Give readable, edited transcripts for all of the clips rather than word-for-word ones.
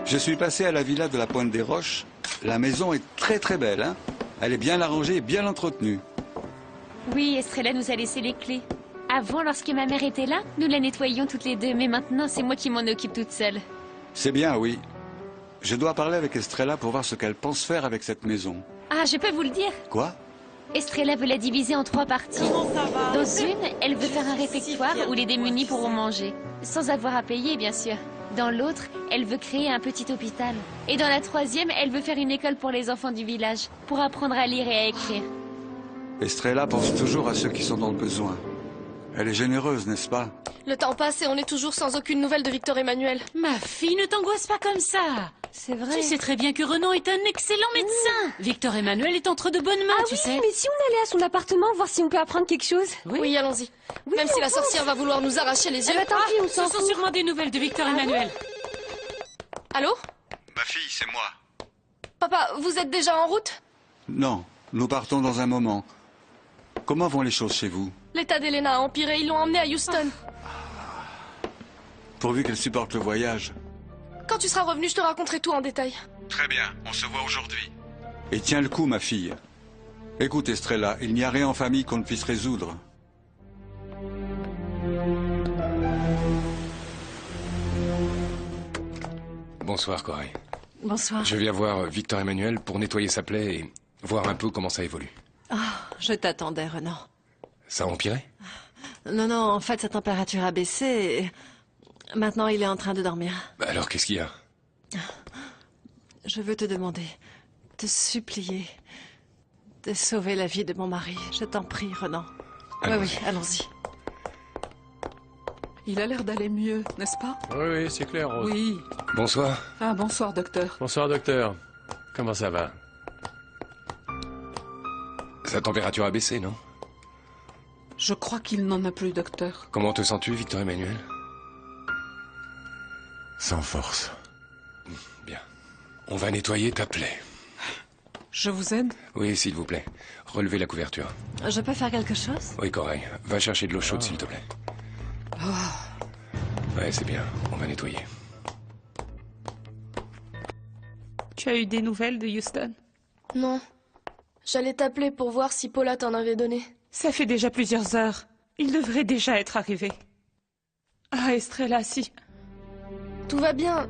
Je suis passé à la villa de la Pointe des Roches. La maison est très belle, hein. Elle est bien arrangée et bien entretenue. Oui, Estrella nous a laissé les clés. Avant, lorsque ma mère était là, nous la nettoyions toutes les deux, mais maintenant, c'est moi qui m'en occupe toute seule. C'est bien, oui. Je dois parler avec Estrella pour voir ce qu'elle pense faire avec cette maison. Ah, je peux vous le dire. Quoi? Estrella veut la diviser en 3 parties. Comment ça va? Dans une, elle veut faire un réfectoire où les démunis pourront manger. Sans avoir à payer, bien sûr. Dans l'autre, elle veut créer un petit hôpital. Et dans la 3e, elle veut faire une école pour les enfants du village, pour apprendre à lire et à écrire. Estrella pense toujours à ceux qui sont dans le besoin. Elle est généreuse, n'est-ce pas? Le temps passe et on est toujours sans aucune nouvelle de Victor Emmanuel. Ma fille, ne t'angoisse pas comme ça. C'est vrai. Tu sais très bien que Renan est un excellent médecin. Victor Emmanuel est entre de bonnes mains, tu sais. Mais si on allait à son appartement, voir si on peut apprendre quelque chose. Oui, allons-y. Même si la sorcière va vouloir nous arracher les yeux. Tant pis, on Ce s'en sont fout. sûrement des nouvelles de Victor Emmanuel. Allô? Ma fille, c'est moi. Papa, vous êtes déjà en route? Non, nous partons dans un moment. Comment vont les choses chez vous? L'état d'Elena a empiré, ils l'ont emmenée à Houston. Pourvu qu'elle supporte le voyage. Quand tu seras revenu, je te raconterai tout en détail. Très bien, on se voit aujourd'hui. Et tiens le coup, ma fille. Écoute, Estrella, il n'y a rien en famille qu'on ne puisse résoudre. Bonsoir, Corey. Bonsoir. Je viens voir Victor Emmanuel pour nettoyer sa plaie et voir un peu comment ça évolue. Je t'attendais, Renan. Ça a empiré? Non, en fait, sa température a baissé et... Maintenant, il est en train de dormir. Alors, qu'est-ce qu'il y a? Je veux te demander, te supplier, de sauver la vie de mon mari. Je t'en prie, Renan. Oui, allons-y. Il a l'air d'aller mieux, n'est-ce pas? Oui, c'est clair, Rose. Oui. Bonsoir. Ah, bonsoir, docteur. Bonsoir, docteur. Comment ça va? Sa température a baissé, non? Je crois qu'il n'en a plus, docteur. Comment te sens-tu, Victor Emmanuel? Sans force. Bien. On va nettoyer ta plaie. Je vous aide? Oui, s'il vous plaît. Relevez la couverture. Je peux faire quelque chose? Oui, Corey. Va chercher de l'eau chaude, s'il te plaît. Ouais, c'est bien. On va nettoyer. Tu as eu des nouvelles de Houston? Non. J'allais t'appeler pour voir si Paula t'en avait donné. Ça fait déjà plusieurs heures. Il devrait déjà être arrivé. Ah, Estrella, si. Tout va bien.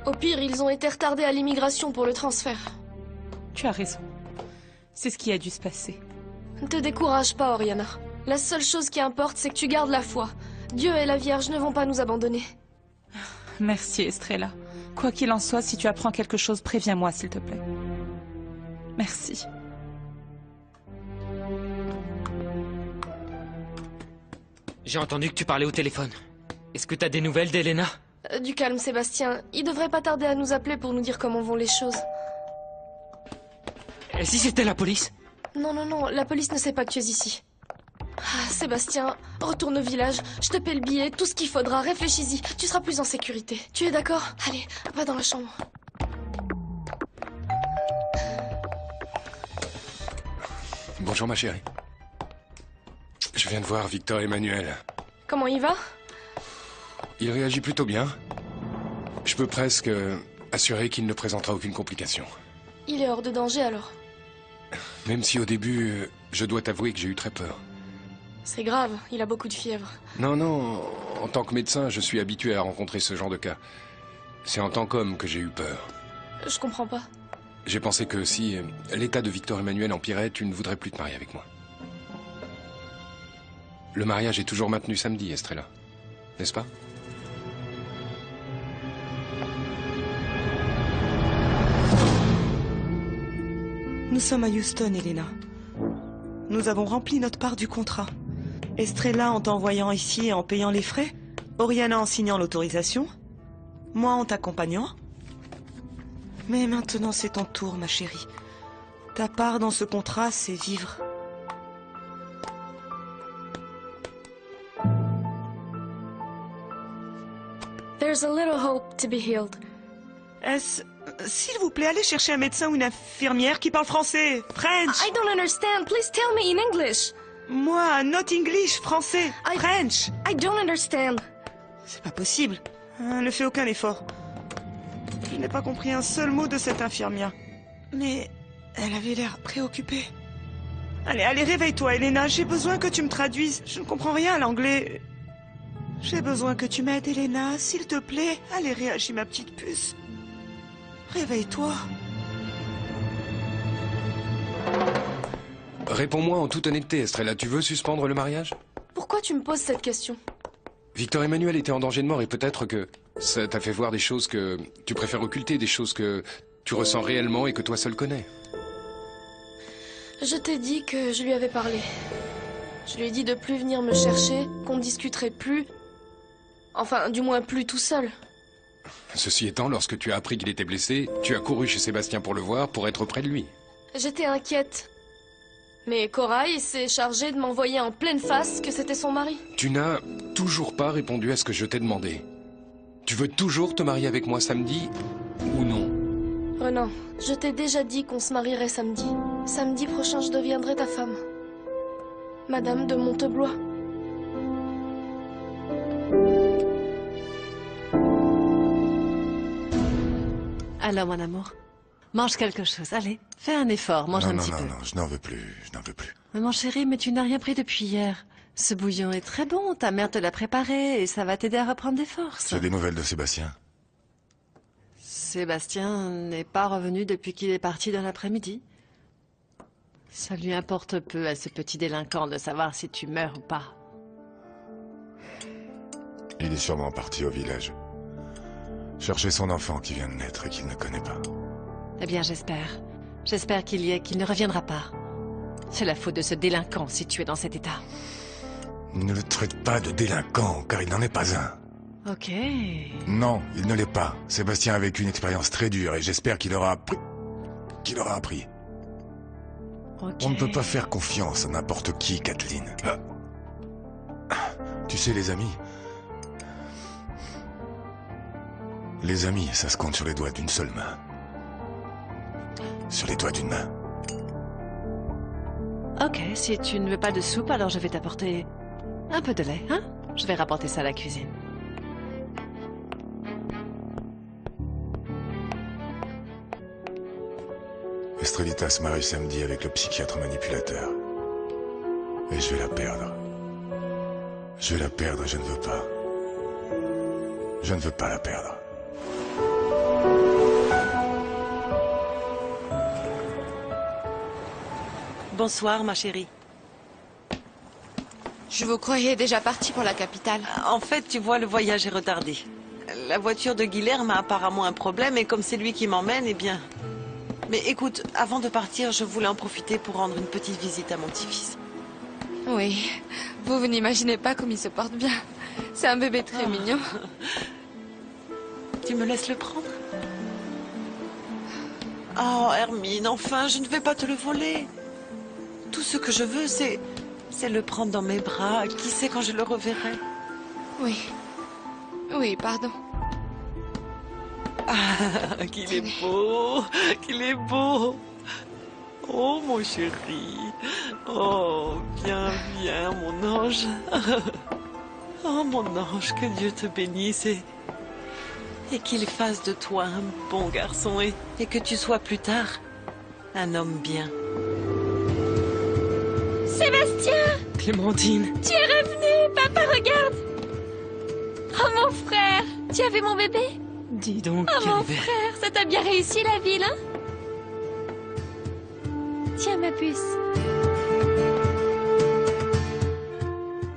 Au pire, ils ont été retardés à l'immigration pour le transfert. Tu as raison. C'est ce qui a dû se passer. Ne te décourage pas, Oriana. La seule chose qui importe, c'est que tu gardes la foi. Dieu et la Vierge ne vont pas nous abandonner. Merci, Estrella. Quoi qu'il en soit, si tu apprends quelque chose, préviens-moi, s'il te plaît. Merci. J'ai entendu que tu parlais au téléphone. Est-ce que t'as des nouvelles d'Elena? Du calme, Sébastien. Il devrait pas tarder à nous appeler pour nous dire comment vont les choses. Et si c'était la police? Non, la police ne sait pas que tu es ici. Ah, Sébastien, retourne au village, je te paie le billet, tout ce qu'il faudra, réfléchis-y, tu seras plus en sécurité. Tu es d'accord? Allez, va dans la chambre. Bonjour, ma chérie. Je viens de voir Victor Emmanuel. Comment il va? Il réagit plutôt bien. Je peux presque assurer qu'il ne présentera aucune complication. Il est hors de danger alors? Même si au début, je dois t'avouer que j'ai eu très peur. C'est grave, il a beaucoup de fièvre. Non, en tant que médecin, je suis habitué à rencontrer ce genre de cas. C'est en tant qu'homme que j'ai eu peur. Je comprends pas. J'ai pensé que si l'état de Victor Emmanuel empirait, tu ne voudrais plus te marier avec moi. Le mariage est toujours maintenu samedi, Estrella. N'est-ce pas? Nous sommes à Houston, Elena. Nous avons rempli notre part du contrat. Estrella en t'envoyant ici et en payant les frais. Oriana en signant l'autorisation. Moi en t'accompagnant. Mais maintenant c'est ton tour, ma chérie. Ta part dans ce contrat, c'est vivre. There's a little hope to be healed. Est-ce... S'il vous plaît, allez chercher un médecin ou une infirmière qui parle français. French. I don't understand. Please tell me in English. Moi, not English, français. French. I don't understand. C'est pas possible. Ne fais aucun effort. Je n'ai pas compris un seul mot de cette infirmière. Mais elle avait l'air préoccupée. Allez, allez, réveille-toi, Elena. J'ai besoin que tu me traduises. Je ne comprends rien à l'anglais. J'ai besoin que tu m'aides, Elena, s'il te plaît. Allez, réagis, ma petite puce. Réveille-toi. Réponds-moi en toute honnêteté, Estrella. Tu veux suspendre le mariage? Pourquoi tu me poses cette question? Victor Emmanuel était en danger de mort et peut-être que ça t'a fait voir des choses que tu préfères occulter, des choses que tu ressens réellement et que toi seul connais. Je t'ai dit que je lui avais parlé. Je lui ai dit de plus venir me chercher, qu'on ne discuterait plus. Enfin, du moins plus tout seul. Ceci étant, lorsque tu as appris qu'il était blessé, tu as couru chez Sébastien pour le voir, pour être près de lui. J'étais inquiète. Mais Corail s'est chargée de m'envoyer en pleine face que c'était son mari. Tu n'as toujours pas répondu à ce que je t'ai demandé. Tu veux toujours te marier avec moi samedi ou non? Renan, je t'ai déjà dit qu'on se marierait samedi. Samedi prochain, je deviendrai ta femme. Madame de Monteblois. Alors, mon amour, mange quelque chose. Allez, fais un effort, mange un petit peu. Non, je n'en veux plus, je n'en veux plus. Mais mon chéri, mais tu n'as rien pris depuis hier. Ce bouillon est très bon, ta mère te l'a préparé et ça va t'aider à reprendre des forces. Tu as des nouvelles de Sébastien? Sébastien n'est pas revenu depuis qu'il est parti dans l'après-midi. Ça lui importe peu à ce petit délinquant de savoir si tu meurs ou pas. Il est sûrement parti au village. Chercher son enfant qui vient de naître et qu'il ne connaît pas. Eh bien, j'espère. J'espère qu'il y est, qu'il ne reviendra pas. C'est la faute de ce délinquant si tu es dans cet état. Ne le traite pas de délinquant, car il n'en est pas un. Ok. Non, il ne l'est pas. Sébastien a vécu une expérience très dure et j'espère qu'il aura appris. Ok. On ne peut pas faire confiance à n'importe qui, Kathleen. Tu sais, les amis... Les amis, ça se compte sur les doigts d'une seule main. Sur les doigts d'une main. Ok, si tu ne veux pas de soupe, alors je vais t'apporter un peu de lait, hein? Je vais rapporter ça à la cuisine. Estrelita se marie samedi avec le psychiatre manipulateur. Et je vais la perdre. Je vais la perdre et je ne veux pas. Je ne veux pas la perdre. Bonsoir, ma chérie. Je vous croyais déjà parti pour la capitale. En fait, tu vois, le voyage est retardé. La voiture de Guilherme a apparemment un problème et comme c'est lui qui m'emmène, eh bien... Mais écoute, avant de partir, je voulais en profiter pour rendre une petite visite à mon petit-fils. Oui, vous n'imaginez pas comme il se porte bien. C'est un bébé très mignon. Tu me laisses le prendre? Oh, Hermine, enfin, je ne vais pas te le voler. Tout ce que je veux, c'est le prendre dans mes bras. Qui sait quand je le reverrai? Oui. Oui, pardon. Ah, qu'il est beau, qu'il est beau. Oh, mon chéri. Oh, viens, viens, mon ange. Oh, mon ange, que Dieu te bénisse et qu'il fasse de toi un bon garçon et que tu sois plus tard un homme bien. Sébastien! Clémentine! Tu es revenu! Papa, regarde! Oh, mon frère! Tu as vu mon bébé? Dis donc, oh, mon frère, ça t'a bien réussi la ville, hein? Tiens, ma puce.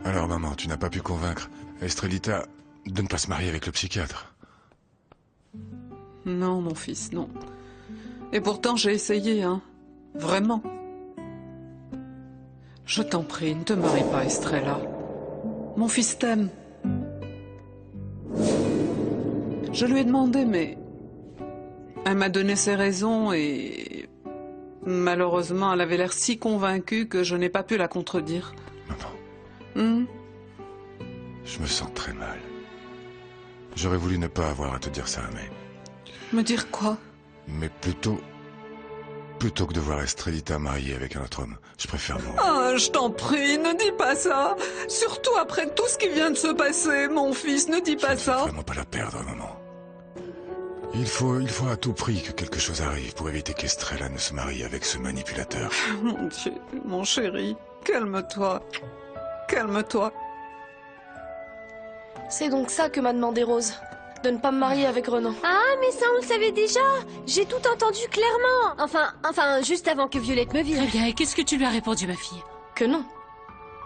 Alors, maman, tu n'as pas pu convaincre Estrelita de ne pas se marier avec le psychiatre? Non, mon fils, non. Et pourtant, j'ai essayé, hein. Vraiment. Je t'en prie, ne te marie pas, Estrella. Mon fils t'aime. Je lui ai demandé, mais... Elle m'a donné ses raisons et... Malheureusement, elle avait l'air si convaincue que je n'ai pas pu la contredire. Maman. Je me sens très mal. J'aurais voulu ne pas avoir à te dire ça, mais... Me dire quoi? Mais plutôt que de voir Estrelita mariée avec un autre homme, je préfère mourir. Ah, je t'en prie, ne dis pas ça. Surtout après tout ce qui vient de se passer, mon fils, ne dis pas ça. Je ne veux vraiment pas la perdre, maman. Il faut à tout prix que quelque chose arrive pour éviter qu'Estrella ne se marie avec ce manipulateur. Mon Dieu, mon chéri, calme-toi. Calme-toi. C'est donc ça que m'a demandé Rose. De ne pas me marier avec Renan. Ah, mais ça on le savait déjà. J'ai tout entendu clairement. Enfin, juste avant que Violette me vire. Très bien, et qu'est-ce que tu lui as répondu, ma fille? Que non.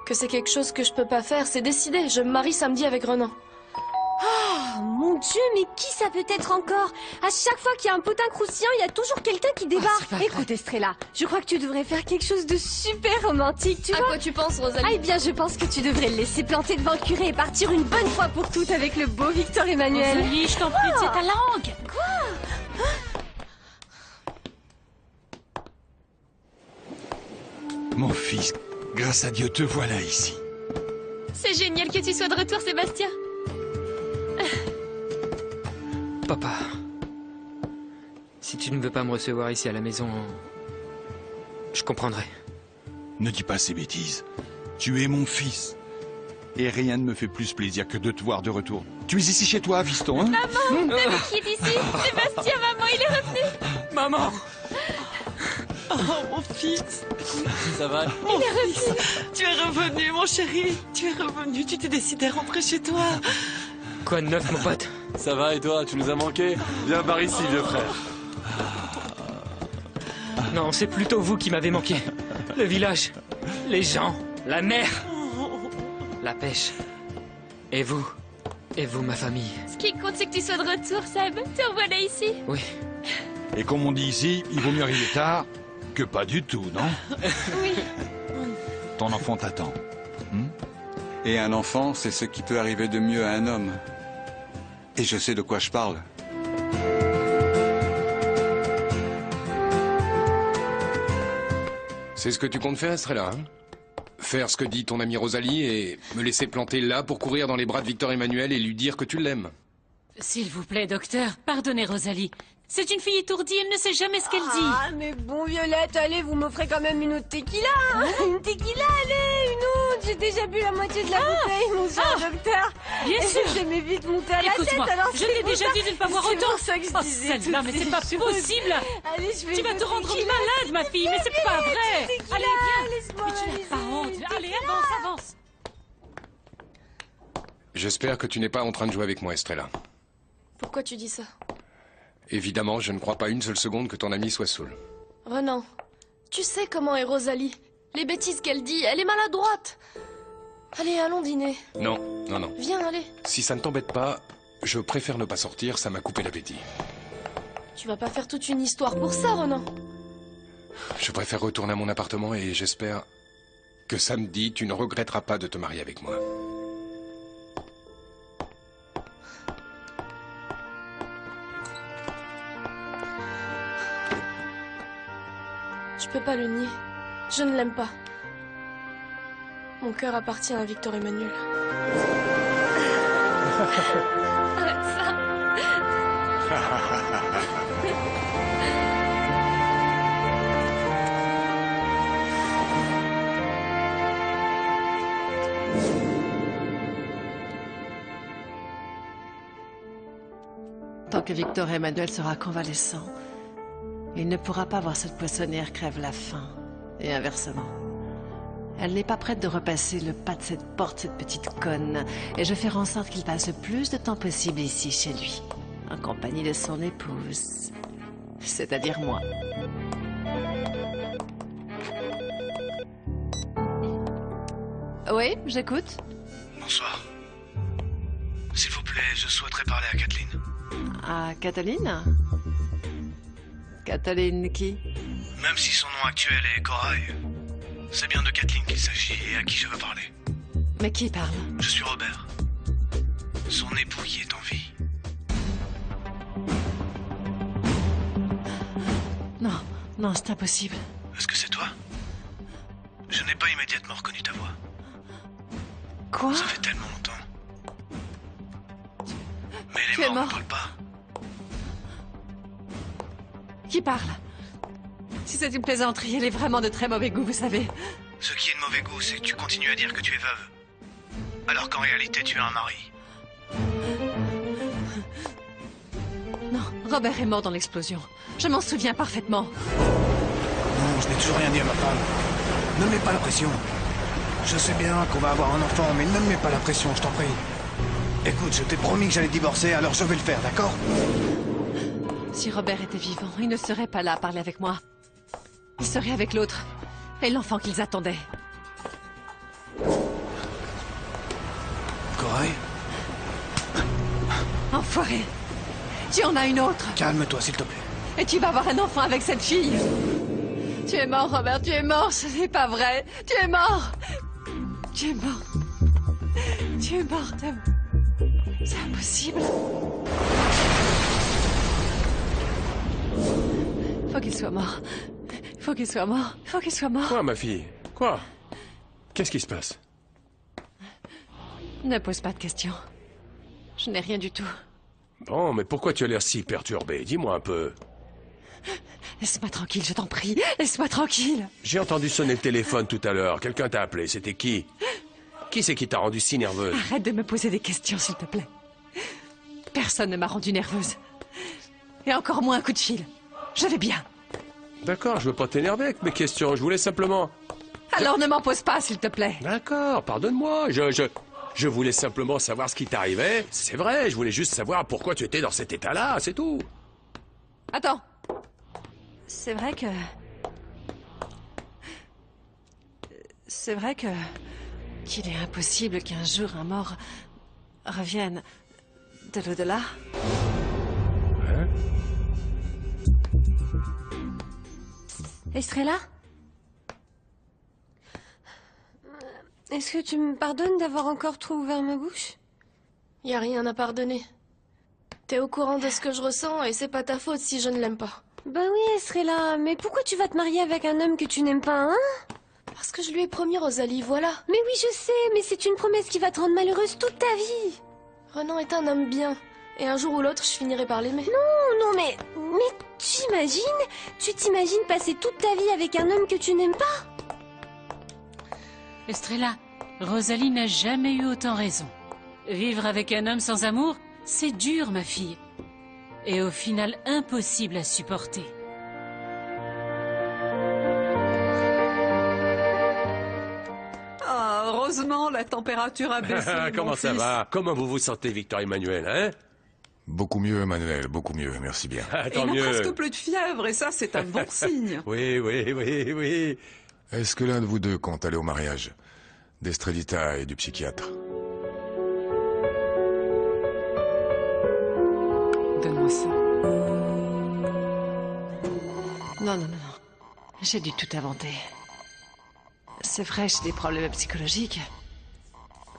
Que c'est quelque chose que je peux pas faire, c'est décidé. Je me marie samedi avec Renan. Oh, mon Dieu, mais qui ça peut être encore? À chaque fois qu'il y a un potin croustillant, il y a toujours quelqu'un qui débarque. Écoute, Estrella, je crois que tu devrais faire quelque chose de super romantique, tu vois? À quoi tu penses, Rosalie? Ah, eh bien, je pense que tu devrais le laisser planter devant le curé et partir une bonne fois pour toutes avec le beau Victor Emmanuel. Rosalie, je t'en prie, c'est ta langue. Quoi? Mon fils, grâce à Dieu, te voilà ici. C'est génial que tu sois de retour, Sébastien. Papa, si tu ne veux pas me recevoir ici à la maison, je comprendrai. Ne dis pas ces bêtises. Tu es mon fils. Et rien ne me fait plus plaisir que de te voir de retour. Tu es ici chez toi, fiston, hein? Maman, t'as vu qui est ici? Sébastien, maman, il est revenu. Maman! Oh, mon fils! Ça va? Mon fils! Tu es revenu, mon chéri! Tu es revenu, tu t'es décidé à rentrer chez toi! Quoi de neuf, mon pote? Ça va et toi? Tu nous as manqué? Viens par ici, vieux frère. Non, c'est plutôt vous qui m'avez manqué. Le village, les gens, la mer, la pêche. Et vous, ma famille. Ce qui compte, c'est que tu sois de retour, Seb. Te revoilà ici. Oui. Et comme on dit ici, il vaut mieux arriver tard que pas du tout, non? Oui. Ton enfant t'attend. Et un enfant, c'est ce qui peut arriver de mieux à un homme. Et je sais de quoi je parle. C'est ce que tu comptes faire, Estrella, hein? Faire ce que dit ton amie Rosalie et me laisser planter là pour courir dans les bras de Victor Emmanuel et lui dire que tu l'aimes. S'il vous plaît, docteur, pardonnez Rosalie. C'est une fille étourdie, elle ne sait jamais ce qu'elle dit. Ah, mais bon, Violette, allez, vous m'offrez quand même une autre tequila. Hein? Une tequila, allez, une autre. J'ai déjà bu la moitié de la bouteille, mon cher docteur. Bien sûr. J'ai mes vite monter à la tête, Écoute-moi, alors je t'ai déjà dit de ne pas boire autant. C'est ça que je disais. Celle-là, mais c'est pas possible. Allez, je vais. Tu vas te rendre malade, ma fille, mais c'est pas vrai. Allez, viens. Mais tu n'as pas honte. Allez, avance. J'espère que tu n'es pas en train de jouer avec moi, Estrella. Pourquoi tu dis ça? Évidemment, je ne crois pas une seule seconde que ton amie soit saoule. Renan, tu sais comment est Rosalie. Les bêtises qu'elle dit, elle est maladroite. Allez, allons dîner. Non. Viens, allez. Si ça ne t'embête pas, je préfère ne pas sortir, ça m'a coupé l'appétit. Tu vas pas faire toute une histoire pour ça, Renan. Je préfère retourner à mon appartement et j'espère que samedi, tu ne regretteras pas de te marier avec moi. Je peux pas le nier. Je ne l'aime pas. Mon cœur appartient à Victor Emmanuel. Arrête ça. Tant que Victor Emmanuel sera convalescent, il ne pourra pas voir cette poissonnière crève la faim. Et inversement. Elle n'est pas prête de repasser le pas de cette porte, cette petite conne. Et je ferai en sorte qu'il passe le plus de temps possible ici, chez lui. En compagnie de son épouse. C'est-à-dire moi. Oui, j'écoute. Bonsoir. S'il vous plaît, je souhaiterais parler à Kathleen. À Cataline? Cataline qui? Même si son nom actuel est Corail, c'est bien de Kathleen qu'il s'agit et à qui je veux parler. Mais qui parle? Je suis Robert. Son époux qui est en vie. Non, c'est impossible. Est-ce que c'est toi? Je n'ai pas immédiatement reconnu ta voix. Quoi? Ça fait tellement longtemps. Mais Tu les es morts ne mort. parlent pas. Qui parle? Si c'est une plaisanterie, elle est vraiment de très mauvais goût, vous savez. Ce qui est de mauvais goût, c'est que tu continues à dire que tu es veuve. Alors qu'en réalité, tu as un mari. Non, Robert est mort dans l'explosion. Je m'en souviens parfaitement. Non, je n'ai toujours rien dit à ma femme. Ne mets pas la pression. Je sais bien qu'on va avoir un enfant, mais ne me mets pas la pression, je t'en prie. Écoute, je t'ai promis que j'allais divorcer, alors je vais le faire, d'accord? Si Robert était vivant, il ne serait pas là à parler avec moi. Il serait avec l'autre. Et l'enfant qu'ils attendaient. Corail? Enfoiré! Tu en as une autre! Calme-toi, s'il te plaît. Et tu vas avoir un enfant avec cette fille! Tu es mort, Robert, tu es mort! Ce n'est pas vrai! Tu es mort! Tu es mort! Tu es mort, Tom! C'est impossible! Faut qu'il soit mort. Faut qu'il soit mort. Faut qu'il soit mort. Quoi, ma fille? Quoi? Qu'est-ce qui se passe? Ne pose pas de questions. Je n'ai rien du tout. Bon, mais pourquoi tu as l'air si perturbé? Dis-moi un peu. Laisse-moi tranquille, je t'en prie. Laisse-moi tranquille. J'ai entendu sonner le téléphone tout à l'heure. Quelqu'un t'a appelé. C'était qui? Qui c'est qui t'a rendu si nerveuse? Arrête de me poser des questions, s'il te plaît. Personne ne m'a rendue nerveuse. Et encore moins un coup de fil. Je vais bien. D'accord, je veux pas t'énerver avec mes questions. Je voulais simplement... Alors ne m'en pose pas, s'il te plaît. D'accord, pardonne-moi. Je voulais simplement savoir ce qui t'arrivait. C'est vrai, je voulais juste savoir pourquoi tu étais dans cet état-là, c'est tout. Attends. C'est vrai que... C'est vrai que... qu'il est impossible qu'un jour un mort revienne de l'au-delà. Hein? Estrella? Est-ce que tu me pardonnes d'avoir encore trop ouvert ma bouche? Y a rien à pardonner. T'es au courant de ce que je ressens et c'est pas ta faute si je ne l'aime pas. Bah oui, Estrella, mais pourquoi tu vas te marier avec un homme que tu n'aimes pas, hein? Parce que je lui ai promis, Rosalie, voilà. Mais oui, je sais, mais c'est une promesse qui va te rendre malheureuse toute ta vie. Renan est un homme bien. Et un jour ou l'autre, je finirai par l'aimer. Non, mais tu t'imagines passer toute ta vie avec un homme que tu n'aimes pas? Estrella, Rosalie n'a jamais eu autant raison. Vivre avec un homme sans amour, c'est dur, ma fille. Et au final, impossible à supporter. Ah, heureusement, la température a baissé. Comment mon ça fils. va? Comment vous vous sentez, Victor Emmanuel, hein? Beaucoup mieux, Emmanuel, beaucoup mieux, merci bien. Tant Il n'a mieux. presque plus de fièvre, et ça, c'est un bon signe. Oui. Est-ce que l'un de vous deux compte aller au mariage d'Estrelita et du psychiatre? Donne-moi ça. Non. J'ai dû tout inventer. C'est vrai, j'ai des problèmes psychologiques.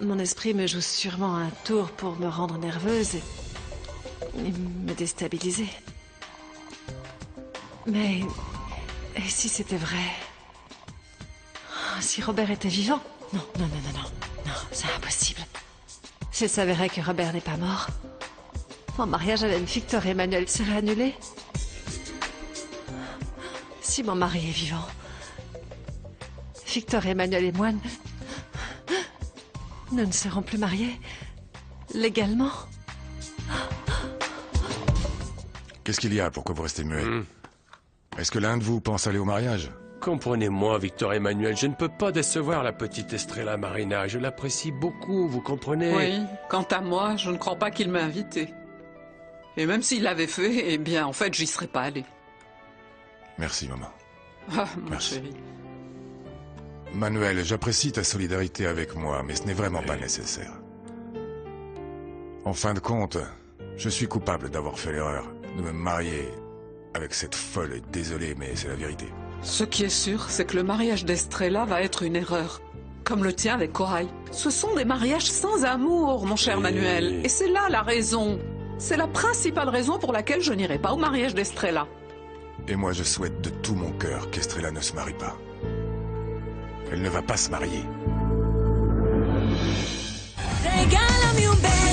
Mon esprit me joue sûrement un tour pour me rendre nerveuse et me déstabiliser. Mais... et si c'était vrai? Si Robert était vivant? Non, c'est impossible. S'il s'avérait que Robert n'est pas mort, mon mariage avec Victor Emmanuel serait annulé. Si mon mari est vivant, Victor Emmanuel et moi, nous ne serons plus mariés légalement. Qu'est-ce qu'il y a? Pourquoi vous restez muet? Est-ce que l'un de vous pense aller au mariage? Comprenez-moi, Victor Emmanuel, je ne peux pas décevoir la petite Estrella Marina. Je l'apprécie beaucoup, vous comprenez? Oui, quant à moi, je ne crois pas qu'il m'a invité. Et même s'il l'avait fait, eh bien, en fait, j'y serais pas allé. Merci, maman. Ah, mon Merci. chéri. Manuel, j'apprécie ta solidarité avec moi, mais ce n'est vraiment pas nécessaire. En fin de compte, je suis coupable d'avoir fait l'erreur de me marier avec cette folle et désolé, mais c'est la vérité. Ce qui est sûr, c'est que le mariage d'Estrella va être une erreur. Comme le tien avec Corail. Ce sont des mariages sans amour, mon cher Manuel. Et c'est là la raison. C'est la principale raison pour laquelle je n'irai pas au mariage d'Estrella. Et moi, je souhaite de tout mon cœur qu'Estrella ne se marie pas. Elle ne va pas se marier. Regálame un beso.